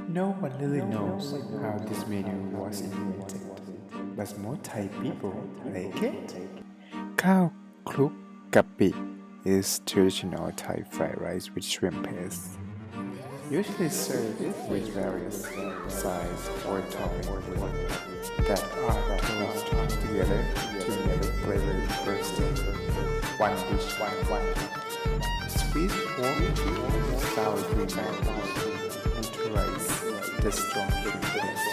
No one really knows how this menu was invented, but most Thai people like it. Kao Klook Kapi is traditional Thai fried rice with shrimp paste. Usually served with various sides or toppings that are tossed together to make a flavor bursting. One dish, one. Sweet pork, sour cream, and rice, the strong shrimp paste.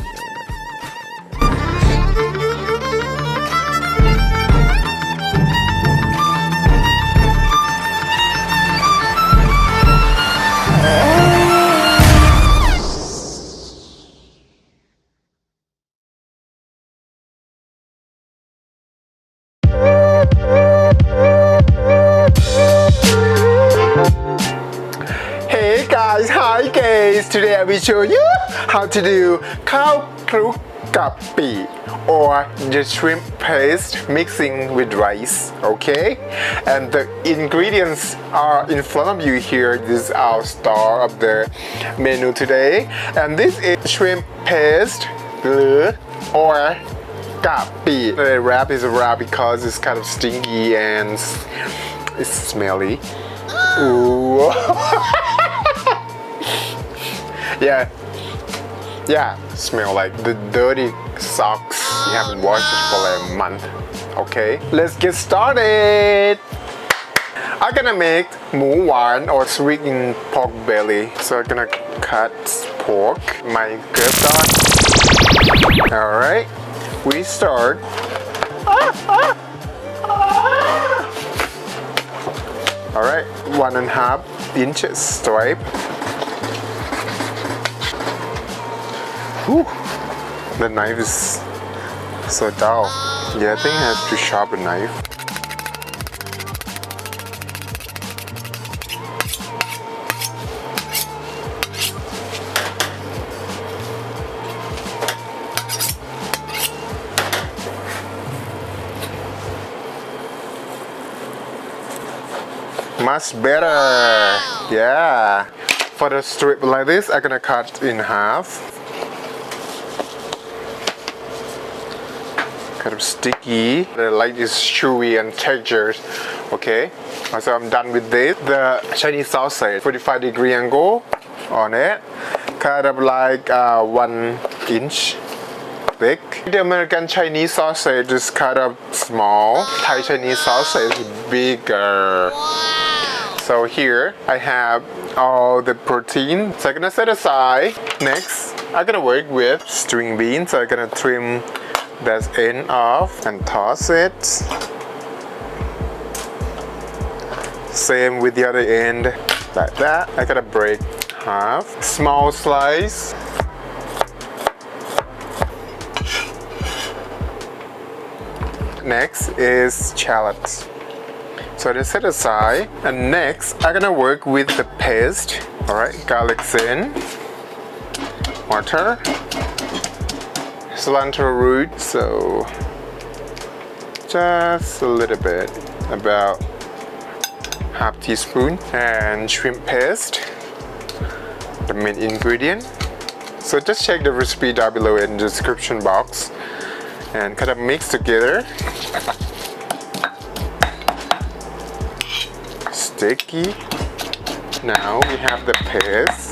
Hi guys, today I will show you how to do Kao Klook Kapi or the shrimp paste mixing with rice, okay? And the ingredients are in front of you here. This is our star of the menu today. And this is shrimp paste or kapi. The wrap is a wrap because it's kind of stinky and it's smelly. Ooh. Yeah, smell like the dirty socks you haven't washed it for like a month. Okay, let's get started. I'm gonna make mu wan or sweetened pork belly. So I'm gonna cut pork, my good done. Alright, we start. Alright, 1.5 inches stripe. Whew. The knife is so dull. Yeah, I think I have to sharpen the knife. Much better. Yeah. For the strip like this, I'm gonna cut in half. Kind of sticky. The light is chewy and textured. Okay, so I'm done with this. The Chinese sausage, 45-degree angle on it, kind of like 1 inch thick. The American Chinese sausage is kind of small. Thai Chinese sausage is bigger. So here I have all the protein. So I'm gonna set aside. Next, I'm gonna work with string beans. So I'm gonna trim that end off and toss it. Same with the other end, like that. I gotta break half. Small slice. Next is shallots. So they set aside. And next, I'm gonna work with the paste. Alright, garlic thin, water, cilantro root, so just a little bit, about half teaspoon, and shrimp paste, the main ingredient. So just check the recipe down below in the description box and kind of mix together. Sticky. Now we have the paste.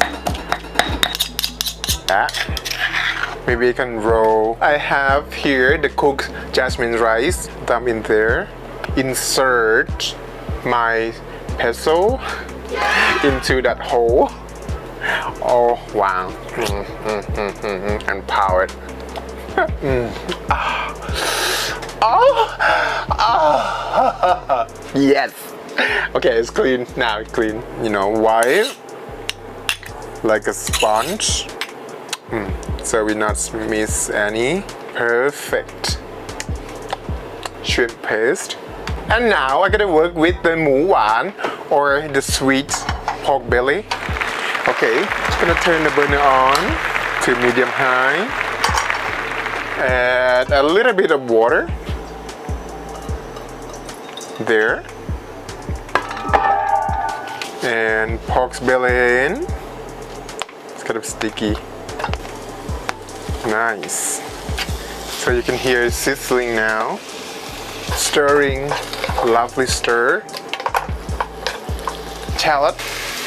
Maybe I can roll. I have here the cooked jasmine rice. Dump in there. Insert my peso into that hole. Oh wow. And power it. Yes. Okay, it's clean. Now it's clean. You know, white like a sponge. So we not miss any. Perfect. Shrimp paste. And now I'm gonna work with the mu wan or the sweet pork belly. Okay, just gonna turn the burner on to medium high. Add a little bit of water. There. And pork belly in. It's kind of sticky. Nice. So you can hear it sizzling now. Stirring, lovely stir. Shallot.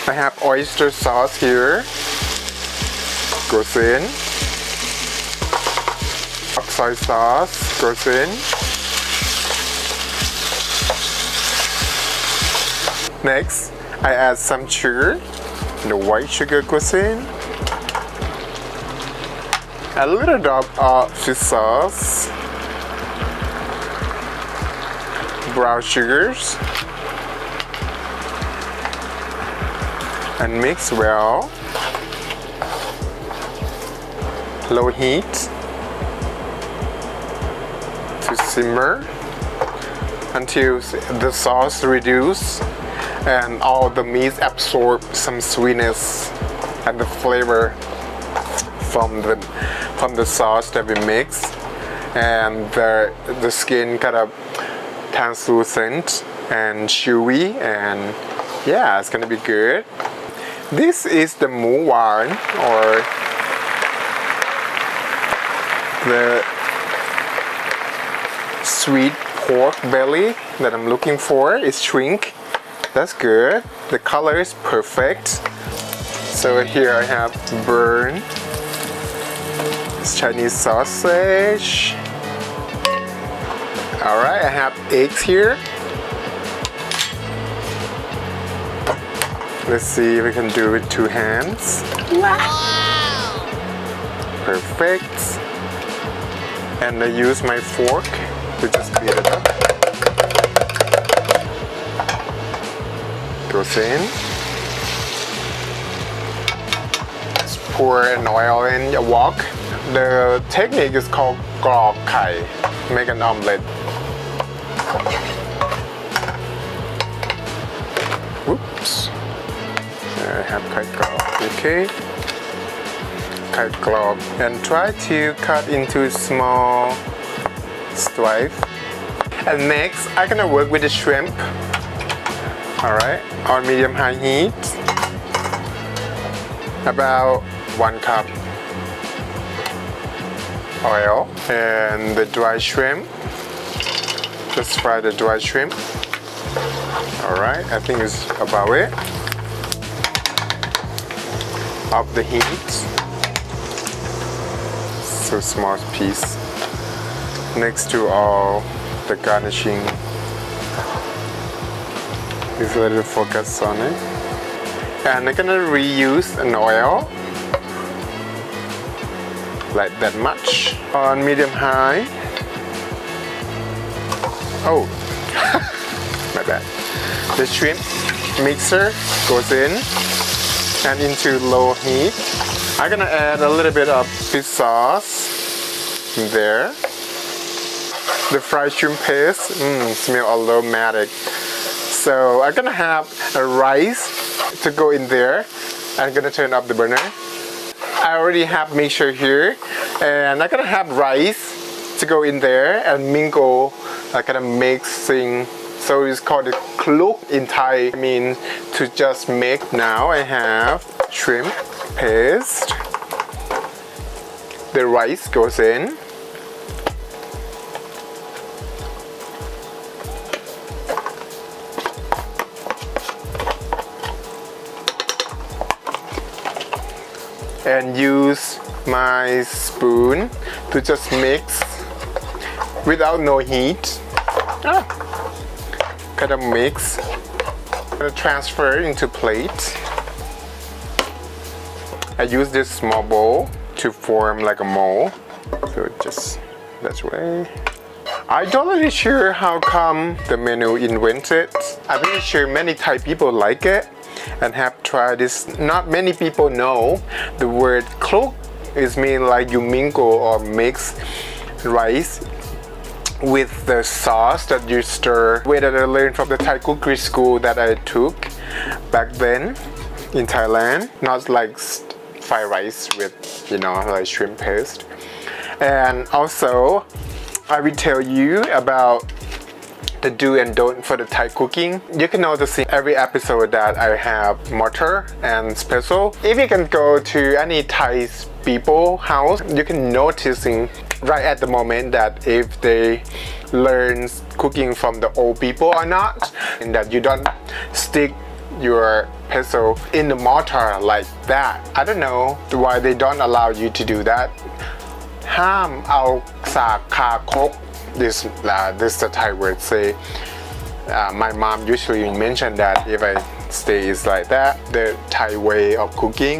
I have oyster sauce here. Goes in. Soy sauce goes in. Next, I add some sugar. The white sugar goes in. A little drop of fish sauce. Brown sugars. And mix well. Low heat to simmer until the sauce reduces and all the meat absorb some sweetness and the flavor from the sauce that we mix, and the skin kind of translucent and chewy, and yeah, it's gonna be good. This is the mu wan, or the sweet pork belly that I'm looking for. Is shrink. That's good. The color is perfect. So here I have burn Chinese sausage. Alright, I have eggs here. Let's see if we can do it with 2 hands. Wow! Perfect. And I use my fork to just beat it up. Goes in. Just pour an oil in a wok. The technique is called Kao Klook Kapi. Make an omelette. Whoops. I have Kao Klook. Okay. Kao Klook, and try to cut into small stripe. And next, I'm gonna work with the shrimp. Alright, on medium-high heat. About 1 cup oil, and the dry shrimp. Just fry the dry shrimp. Alright, I think it's about it. Up the heat. So small piece. Next to all the garnishing. There's a little focus on it. And I'm gonna reuse an oil. Like that much. On medium-high. Oh, my bad. The shrimp mixer goes in and into low heat. I'm gonna add a little bit of fish sauce in there. The fried shrimp paste, smell aromatic. So I'm gonna have a rice to go in there. I'm gonna turn up the burner. I already have mixture here, and I'm gonna have rice to go in there and mingle, kind of mixing. So it's called the Klook in Thai. I mean to just make. Now I have shrimp paste. The rice goes in. And use my spoon to just mix without no heat. Kind of mix. I'm gonna transfer into plate. I use this small bowl to form like a mold. So just that way. I'm not really sure how come the menu invented. I'm pretty sure many Thai people like it and have tried this. Not many people know the word klook is mean like you mingle or mix rice with the sauce that you stir. The way that I learned from the Thai cookery school that I took back then in Thailand. Not like fried rice with, like shrimp paste. And also, I will tell you about the do and don't for the Thai cooking. You can notice in every episode that I have mortar and special. If you can go to any Thai people house, you can noticing right at the moment that if they learn cooking from the old people or not, and that you don't stick your peso in the mortar like that. I don't know why they don't allow you to do that. ห้ามเอาสากคาคก this the Thai word say. My mom usually mentioned that if I stay is like that, the Thai way of cooking.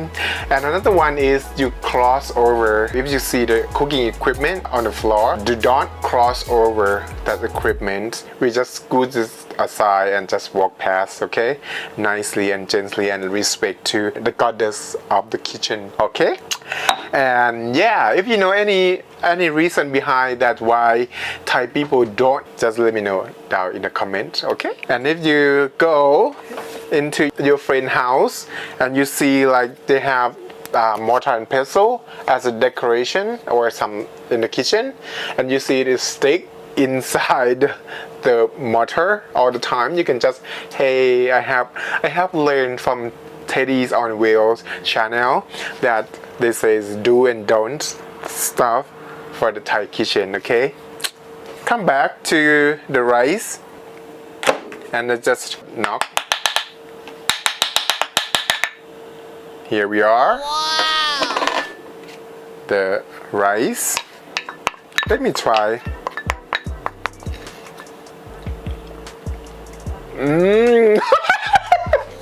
And another one is you cross over. If you see the cooking equipment on the floor, do not cross over that equipment. We just scoot this aside and just walk past, okay? Nicely and gently and respect to the goddess of the kitchen, okay? And yeah, if you know any reason behind that why Thai people don't, just let me know down in the comment, okay? And if you go into your friend's house and you see like they have mortar and pestle as a decoration or some in the kitchen, and you see this stick inside the mortar all the time, you can just, hey, I have learned from Teddy's on Wheels channel that this is do and don't stuff for the Thai kitchen, okay? Come back to the rice and just knock. Here we are. Wow. The rice. Let me try.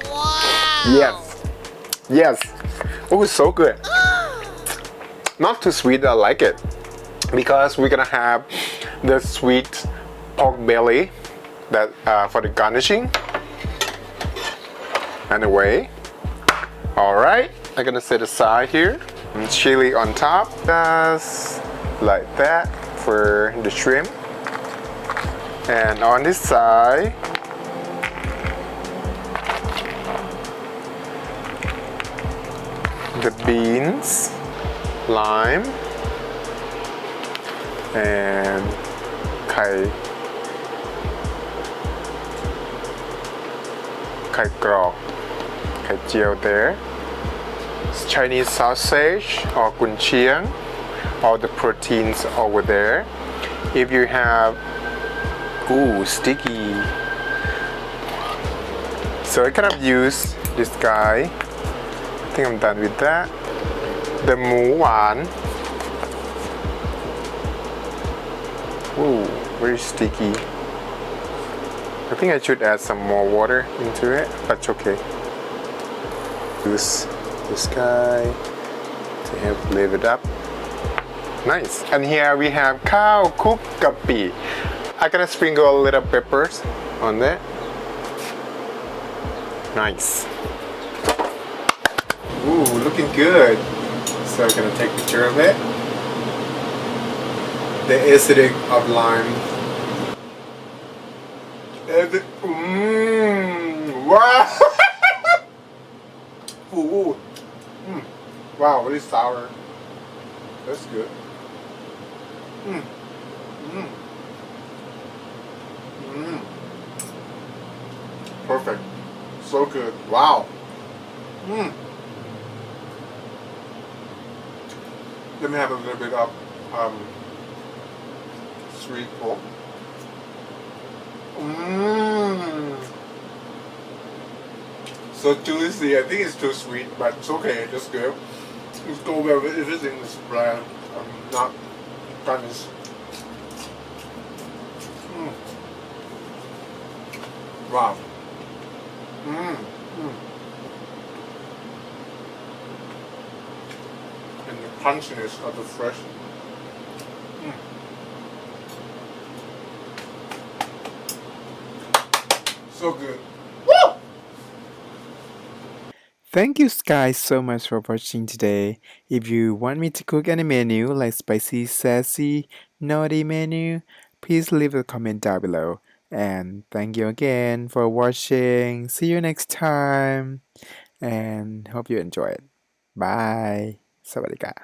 Wow. Yes. Oh, so good. Not too sweet, I like it. Because we're gonna have the sweet pork belly that for the garnishing. Anyway. Alright, I'm gonna set aside here. Chili on top. Just like that for the shrimp. And on this side, the beans, lime, and ไข่กรอกไข่เจียว there. Chinese sausage or gunciang, all the proteins over there. If you have, ooh, sticky. So I kind of use this guy. I think I'm done with that. The หมูหวาน ooh, very sticky. I think I should add some more water into it, but it's okay. Use this guy to help lift it up. Nice. And here we have Kao Klook Kapi. I'm gonna sprinkle a little peppers on that. Nice. Ooh, looking good. So I'm gonna take a picture of it. The acidic of lime. Wow. Ooh. Wow, really sour. That's good. Perfect. So good. Wow. Let me have a little bit of sweet pork. So juicy. I think it's too sweet, but it's okay. Just good. It's go well with everything is bland. Not garnish. Wow. And the crunchiness of the fresh. So good. Woo! Thank you guys so much for watching today. If you want me to cook any menu like spicy, sassy, naughty menu, please leave a comment down below. And thank you again for watching. See you next time. And hope you enjoy it. Bye. สวัสดีค่ะ